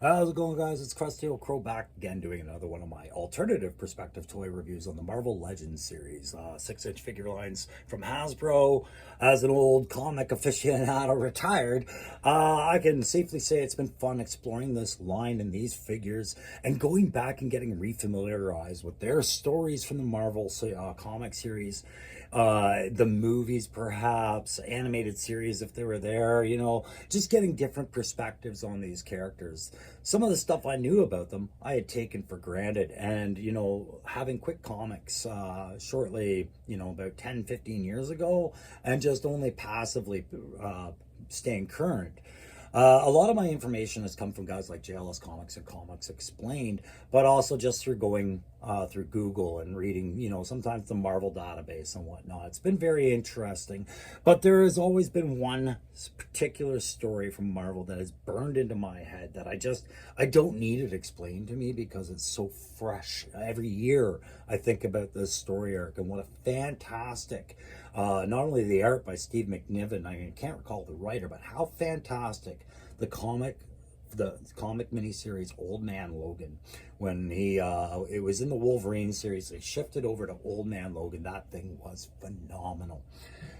How's it going, guys? It's Krusty Old Crow back again doing another one of my alternative perspective toy reviews on the Marvel Legends series. 6-inch figure lines from Hasbro. As an old comic aficionado retired, I can safely say it's been fun exploring this line and these figures and going back and getting refamiliarized with their stories from the Marvel comic series. The movies, perhaps, animated series if they were there, just getting different perspectives on these characters. Some of the stuff I knew about them, I had taken for granted. And, having quick comics shortly, about 10, 15 years ago, and just only passively staying current. A lot of my information has come from guys like JLS Comics and Comics Explained, but also just through going through Google and reading, sometimes the Marvel database and whatnot. It's been very interesting, but there has always been one particular story from Marvel that has burned into my head that I don't need it explained to me because it's so fresh. Every year I think about this story arc and what a fantastic, not only the art by Steve McNiven, I can't recall the writer, but how fantastic the comic miniseries Old Man Logan, when it was in the Wolverine series, they shifted over to Old Man Logan. That thing was phenomenal.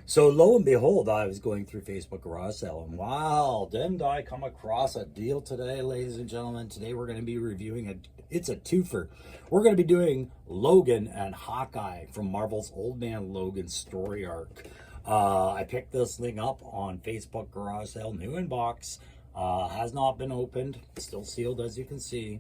So lo and behold, I was going through Facebook garage sale, and wow, didn't I come across a deal today, ladies and gentlemen. Today we're going to be reviewing it's a twofer. We're going to be doing Logan and Hawkeye from Marvel's Old Man Logan story arc. I picked this thing up on Facebook garage sale, new in box. Has not been opened, still sealed as you can see,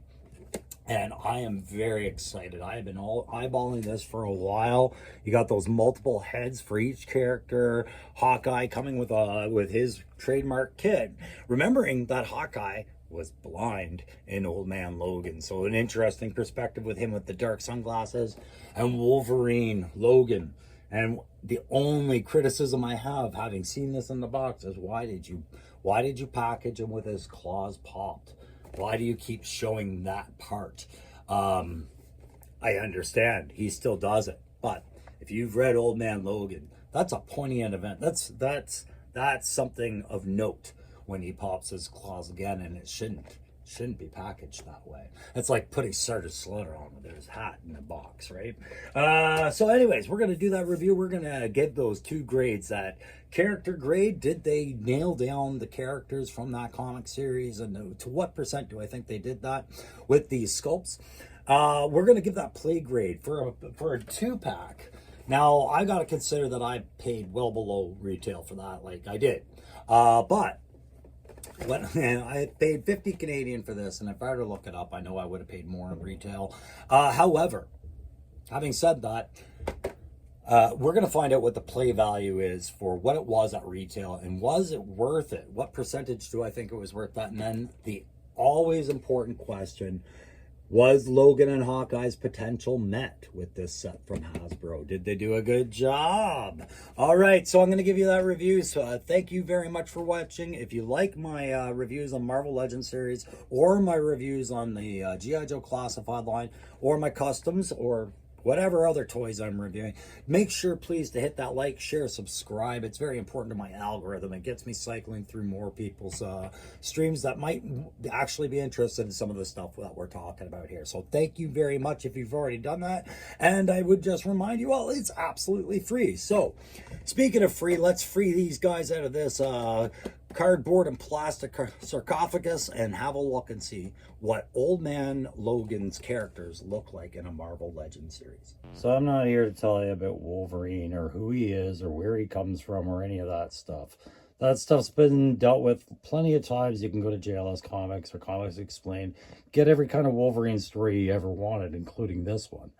and I am very excited. I have been eyeballing this for a while. You got those multiple heads for each character. Hawkeye coming with his trademark kit, remembering that Hawkeye was blind in Old Man Logan, so an interesting perspective with him with the dark sunglasses. And Wolverine Logan, and the only criticism I have, having seen this in the box, is why did you package him with his claws popped? Why do you keep showing that part? I understand he still does it, but if you've read Old Man Logan, that's a poignant event. That's something of note when he pops his claws again, and it shouldn't be packaged that way. It's like putting Sergeant Slaughter on with his hat in a box, right? So anyways, we're going to do that review. We're going to give those two grades. That character grade, did they nail down the characters from that comic series, and to what percent do I think they did that with these sculpts? We're going to give that play grade for a 2-pack. Now, I got to consider that I paid well below retail for that, like I did. But when I paid 50 Canadian for this, and if I were to look it up, I know I would have paid more in retail. However, having said that, we're going to find out what the play value is for what it was at retail, and was it worth it? What percentage do I think it was worth that? And then the always important question: was Logan and Hawkeye's potential met with this set from Hasbro? Did they do a good job? All right, so I'm going to give you that review. So thank you very much for watching. If you like my reviews on Marvel Legends series, or my reviews on the G.I. Joe Classified line, or my customs, or whatever other toys I'm reviewing, make sure please to hit that like, share, subscribe. It's very important to my algorithm. It gets me cycling through more people's streams that might actually be interested in some of the stuff that we're talking about here. So thank you very much if you've already done that. And I would just remind you all, it's absolutely free. So speaking of free, let's free these guys out of this cardboard and plastic sarcophagus and have a look and see what Old Man Logan's characters look like in a Marvel Legends series. So I'm not here to tell you about Wolverine or who he is or where he comes from or any of that stuff. That stuff's been dealt with plenty of times. You can go to JLS Comics or Comics Explained, get every kind of Wolverine story you ever wanted, including this one.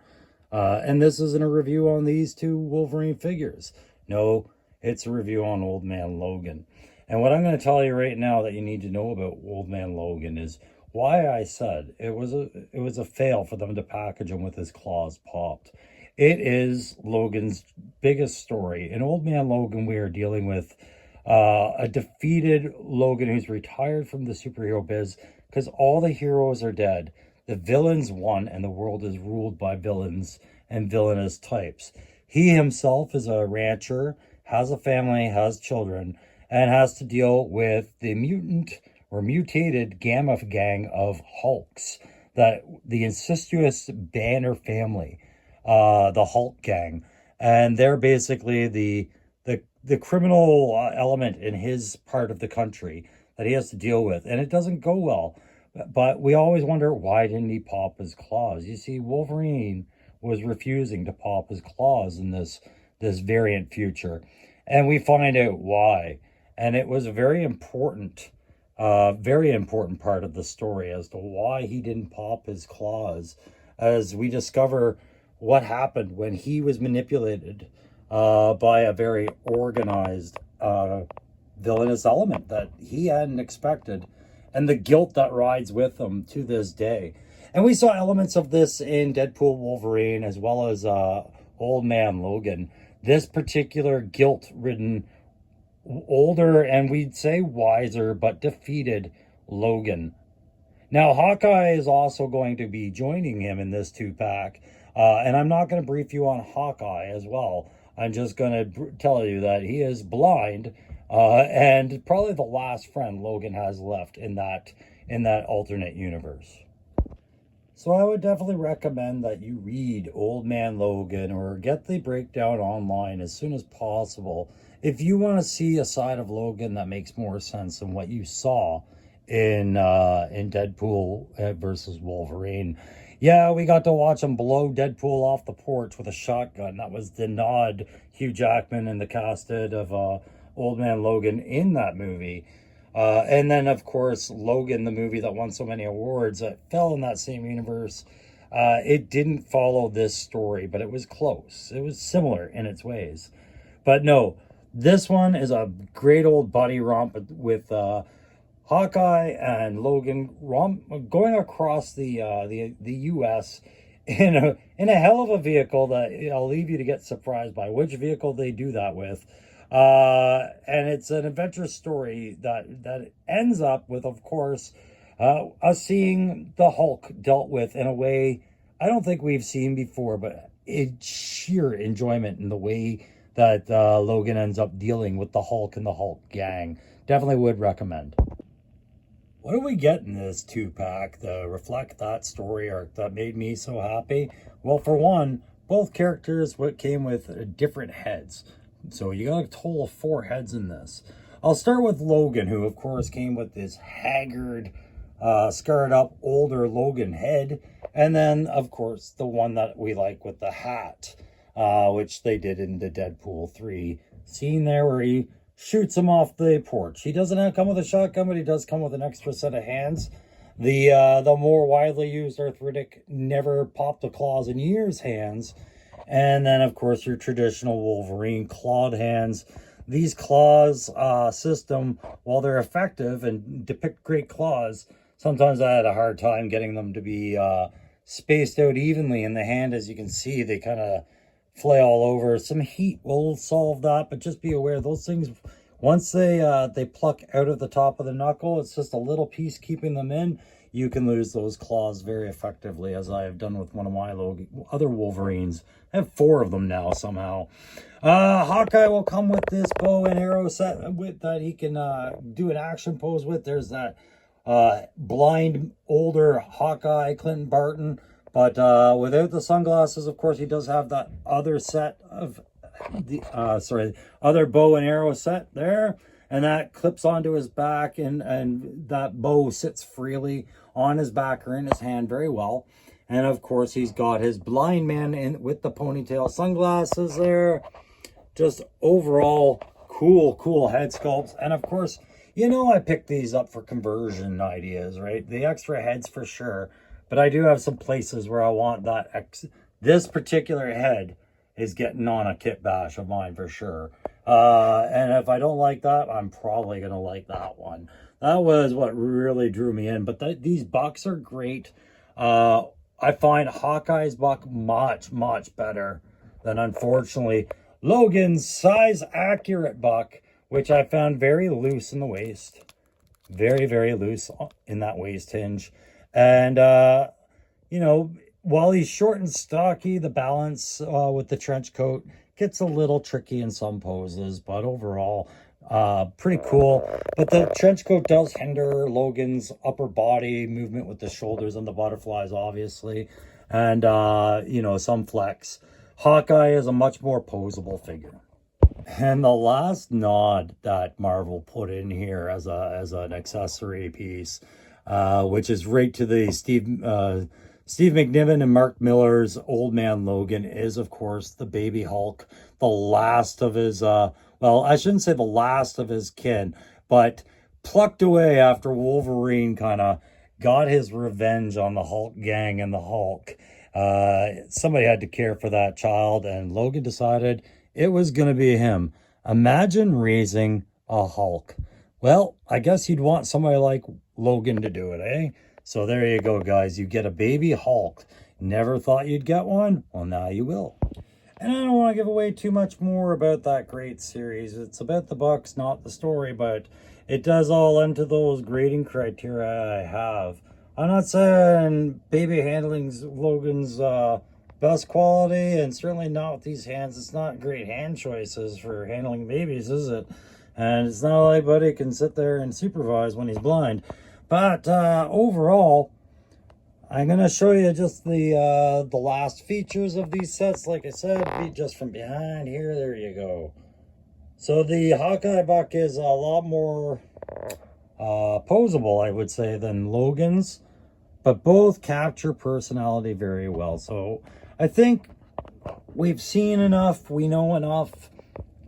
And this isn't a review on these two Wolverine figures. No, it's a review on Old Man Logan. And what I'm going to tell you right now that you need to know about Old Man Logan is why I said it was a fail for them to package him with his claws popped. It is Logan's biggest story. In Old Man Logan, we are dealing with a defeated Logan who's retired from the superhero biz because all the heroes are dead. The villains won, and the world is ruled by villains and villainous types. He himself is a rancher, has a family, has children, and has to deal with the mutant or mutated gamma gang of Hulks, that the incestuous Banner family, the Hulk gang, and they're basically the criminal element in his part of the country that he has to deal with, and it doesn't go well. But we always wonder, why didn't he pop his claws? You see, Wolverine was refusing to pop his claws in this variant future, and we find out why. And it was a very important part of the story as to why he didn't pop his claws, as we discover what happened when he was manipulated by a very organized villainous element that he hadn't expected, and the guilt that rides with him to this day. And we saw elements of this in Deadpool Wolverine, as well as Old Man Logan. This particular guilt-ridden, older, and we'd say wiser, but defeated Logan. Now, Hawkeye is also going to be joining him in this two-pack. And I'm not going to brief you on Hawkeye as well. I'm just going to tell you that he is blind, and probably the last friend Logan has left in that alternate universe. So I would definitely recommend that you read Old Man Logan or get the breakdown online as soon as possible if you want to see a side of Logan that makes more sense than what you saw in Deadpool versus Wolverine. Yeah, we got to watch him blow Deadpool off the porch with a shotgun. That was the nod Hugh Jackman and the cast did of Old Man Logan in that movie. And then, of course, Logan, the movie that won so many awards, that fell in that same universe. It didn't follow this story, but it was close. It was similar in its ways. But no, this one is a great old buddy romp with Hawkeye and Logan going across the U.S. in a hell of a vehicle that I'll leave you to get surprised by which vehicle they do that with. And it's an adventure story that ends up with, of course, us seeing the Hulk dealt with in a way I don't think we've seen before, but it's sheer enjoyment in the way that Logan ends up dealing with the Hulk and the Hulk gang. Definitely would recommend. What do we get in this two-pack to reflect that story arc that made me so happy? Well, for one, both characters came with different heads. So you got a total of 4 heads in this. I'll start with Logan, who of course came with this haggard, scarred up, older Logan head. And then, of course, the one that we like with the hat, which they did in the Deadpool 3 scene there where he shoots him off the porch. He doesn't come with a shotgun, but he does come with an extra set of hands. The more widely used arthritic, never popped the claws in years hands. And then, of course, your traditional Wolverine clawed hands. These claws system, while they're effective and depict great claws, sometimes I had a hard time getting them to be spaced out evenly in the hand. As you can see, they kind of flail all over. Some heat will solve that, but just be aware those things, once they pluck out of the top of the knuckle, it's just a little piece keeping them in. You can lose those claws very effectively, as I have done with one of my other Wolverines. I have 4 of them now somehow. Hawkeye will come with this bow and arrow set with that he can do an action pose with. There's that blind older Hawkeye, Clinton Barton, but without the sunglasses. Of course, he does have that other set of the other bow and arrow set there, and that clips onto his back, and that bow sits freely on his back or in his hand very well. And of course, he's got his blind man in with the ponytail sunglasses there. Just overall cool head sculpts. And of course, you know, I picked these up for conversion ideas, right? The extra heads for sure. But I do have some places where I want that. This particular head is getting on a kit bash of mine for sure. And if I don't like that, I'm probably going to like that one. That was what really drew me in. But these bucks are great. I find Hawkeye's buck much better than, unfortunately, Logan's size accurate buck, which I found very loose in the waist. Very loose in that waist hinge. And, you know, while he's short and stocky, the balance with the trench coat gets a little tricky in some poses. But overall, Pretty cool. But the trench coat does hinder Logan's upper body movement with the shoulders and the butterflies, obviously. And, you know, some flex. Hawkeye is a much more posable figure. And the last nod that Marvel put in here as an accessory piece, which is right to the Steve McNiven and Mark Miller's Old Man Logan, is of course the baby Hulk, the last of his well, I shouldn't say the last of his kin, but plucked away after Wolverine kind of got his revenge on the Hulk gang and the Hulk. Somebody had to care for that child, and Logan decided it was going to be him. Imagine raising a Hulk. Well, I guess you'd want somebody like Logan to do it, eh? So there you go, guys. You get a baby Hulk. Never thought you'd get one? Well, now you will. And I don't want to give away too much more about that great series. It's about the books, not the story, but it does all into those grading criteria I have. I'm not saying baby handling's Logan's best quality, and certainly not with these hands. It's not great hand choices for handling babies, is it? And it's not like Buddy can sit there and supervise when he's blind. But overall, I'm going to show you just the last features of these sets. Like I said, just from behind here, there you go. So the Hawkeye buck is a lot more posable, I would say, than Logan's. But both capture personality very well. So I think we've seen enough. We know enough.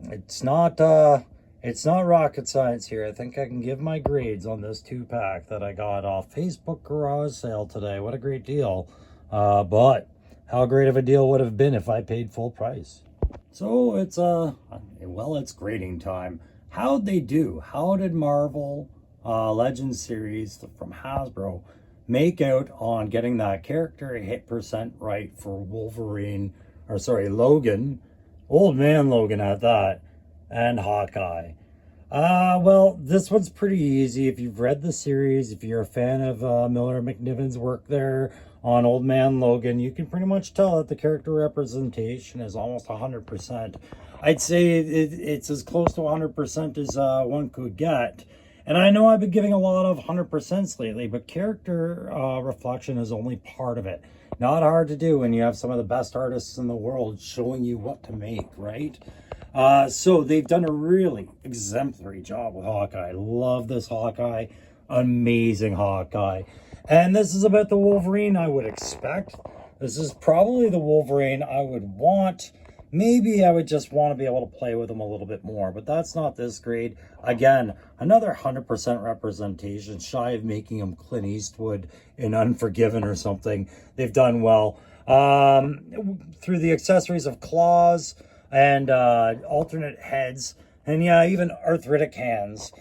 It's not rocket science here. I think I can give my grades on this 2-pack that I got off Facebook garage sale today. What a great deal. But how great of a deal would have been if I paid full price. So it's it's grading time. How'd they do? How did Marvel Legends series from Hasbro make out on getting that character hit percent right for Logan, Old Man Logan at that, and Hawkeye? Well, this one's pretty easy. If you've read the series, if you're a fan of Miller and McNiven's work there on Old Man Logan, you can pretty much tell that the character representation is almost 100%. I'd say it's as close to 100% as one could get. And I know I've been giving a lot of 100% lately, but character reflection is only part of it. Not hard to do when you have some of the best artists in the world showing you what to make, right? So they've done a really exemplary job with Hawkeye. Love this Hawkeye. Amazing Hawkeye. And this is about the Wolverine I would expect. This is probably the Wolverine I would want. Maybe I would just want to be able to play with him a little bit more, but that's not this grade. Again, another 100% representation, shy of making him Clint Eastwood in Unforgiven or something. They've done well. Through the accessories of claws and alternate heads, and yeah, even arthritic hands.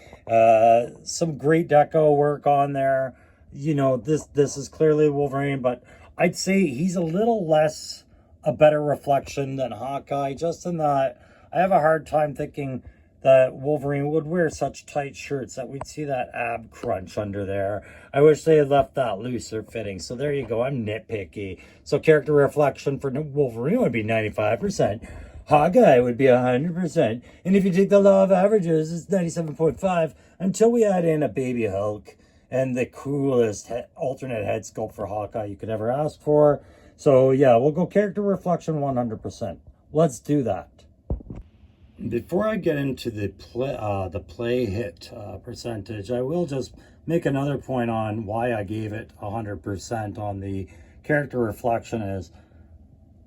Some great deco work on there. You know, this is clearly Wolverine, but I'd say he's a little less a better reflection than Hawkeye, just in that I have a hard time thinking that Wolverine would wear such tight shirts that we'd see that ab crunch under there. I wish they had left that looser fitting. So there you go. I'm nitpicky. So character reflection for Wolverine would be 95%. Hawkeye would be 100%. And if you take the law of averages, it's 97.5 until we add in a baby Hulk and the coolest alternate head sculpt for Hawkeye you could ever ask for. So yeah, we'll go character reflection 100%. Let's do that. Before I get into the play hit percentage, I will just make another point on why I gave it 100% on the character reflection. Is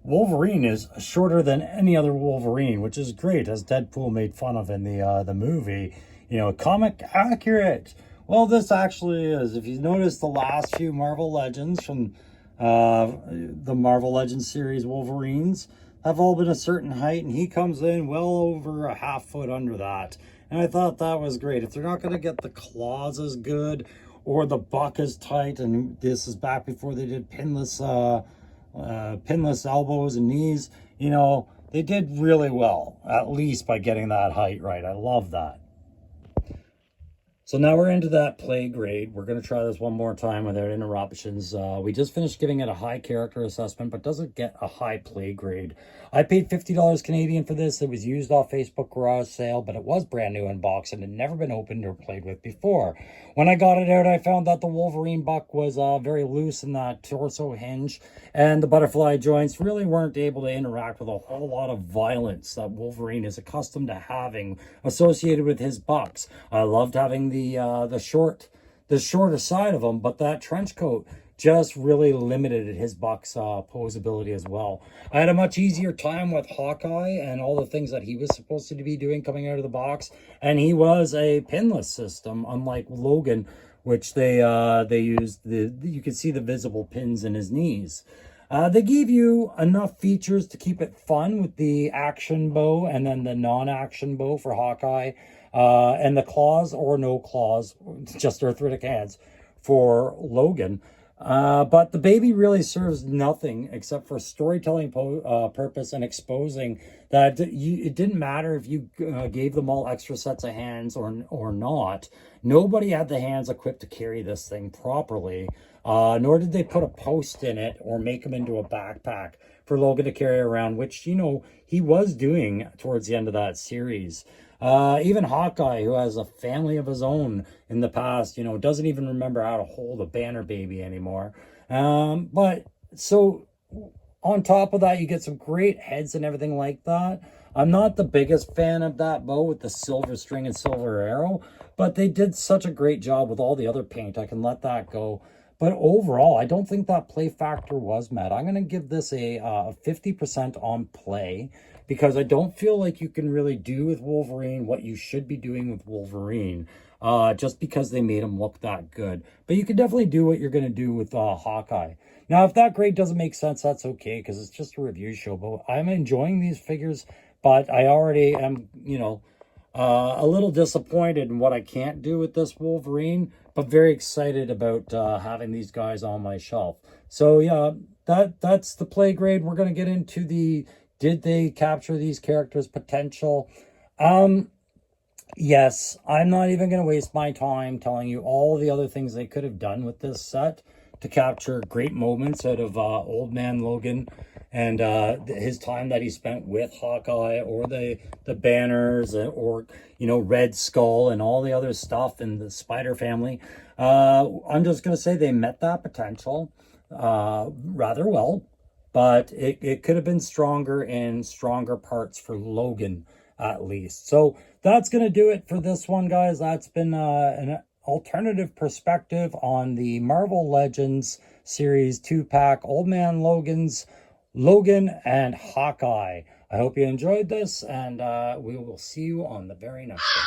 Wolverine is shorter than any other Wolverine, which is great, as Deadpool made fun of in the movie. You know, comic accurate. Well, this actually is. If you notice, the last few Marvel Legends from the Marvel Legends series Wolverines have all been a certain height, and he comes in well over a half foot under that. And I thought that was great. If they're not going to get the claws as good or the buck as tight, and this is back before they did pinless elbows and knees, you know, they did really well, at least by getting that height right. I love that. So now we're into that play grade. We're going to try this one more time without interruptions. We just finished giving it a high character assessment, but doesn't get a high play grade. I paid $50 Canadian for this. It was used off Facebook garage sale, but it was brand new in box and had never been opened or played with before. When I got it out, I found that the Wolverine buck was very loose in that torso hinge, and the butterfly joints really weren't able to interact with a whole lot of violence that Wolverine is accustomed to having associated with his bucks. I loved having the shorter side of him, but that trench coat just really limited his buck's posability as well. I had a much easier time with Hawkeye and all the things that he was supposed to be doing coming out of the box, and he was a pinless system, unlike Logan, which they used you could see the visible pins in his knees. They gave you enough features to keep it fun with the action bow and then the non-action bow for Hawkeye, and the claws or no claws, just arthritic hands for Logan. But the baby really serves nothing except for storytelling purpose and exposing that it didn't matter if you gave them all extra sets of hands or not. Nobody had the hands equipped to carry this thing properly, nor did they put a post in it or make him into a backpack for Logan to carry around, which, you know, he was doing towards the end of that series. Even Hawkeye, who has a family of his own in the past, you know, doesn't even remember how to hold a banner baby anymore. But so on top of that, you get some great heads and everything like that. I'm not the biggest fan of that bow with the silver string and silver arrow, but they did such a great job with all the other paint. I can let that go. But overall, I don't think that play factor was met. I'm going to give this a 50% on play, because I don't feel like you can really do with Wolverine what you should be doing with Wolverine, just because they made him look that good. But you can definitely do what you're going to do with Hawkeye. Now, if that grade doesn't make sense, that's okay, because it's just a review show. But I'm enjoying these figures, but I already am, you know, a little disappointed in what I can't do with this Wolverine, but very excited about having these guys on my shelf. So yeah, that's the play grade. We're going to get into the, did they capture these characters' potential? Yes, I'm not even going to waste my time telling you all the other things they could have done with this set to capture great moments out of Old Man Logan and his time that he spent with Hawkeye, or the banners, or, you know, Red Skull and all the other stuff in the Spider family. I'm just going to say they met that potential rather well, but it could have been stronger in stronger parts for Logan, at least. So that's going to do it for this one, guys. That's been an alternative perspective on the Marvel Legends Series 2-pack Old Man Logan and Hawkeye. I hope you enjoyed this, and we will see you on the very next one.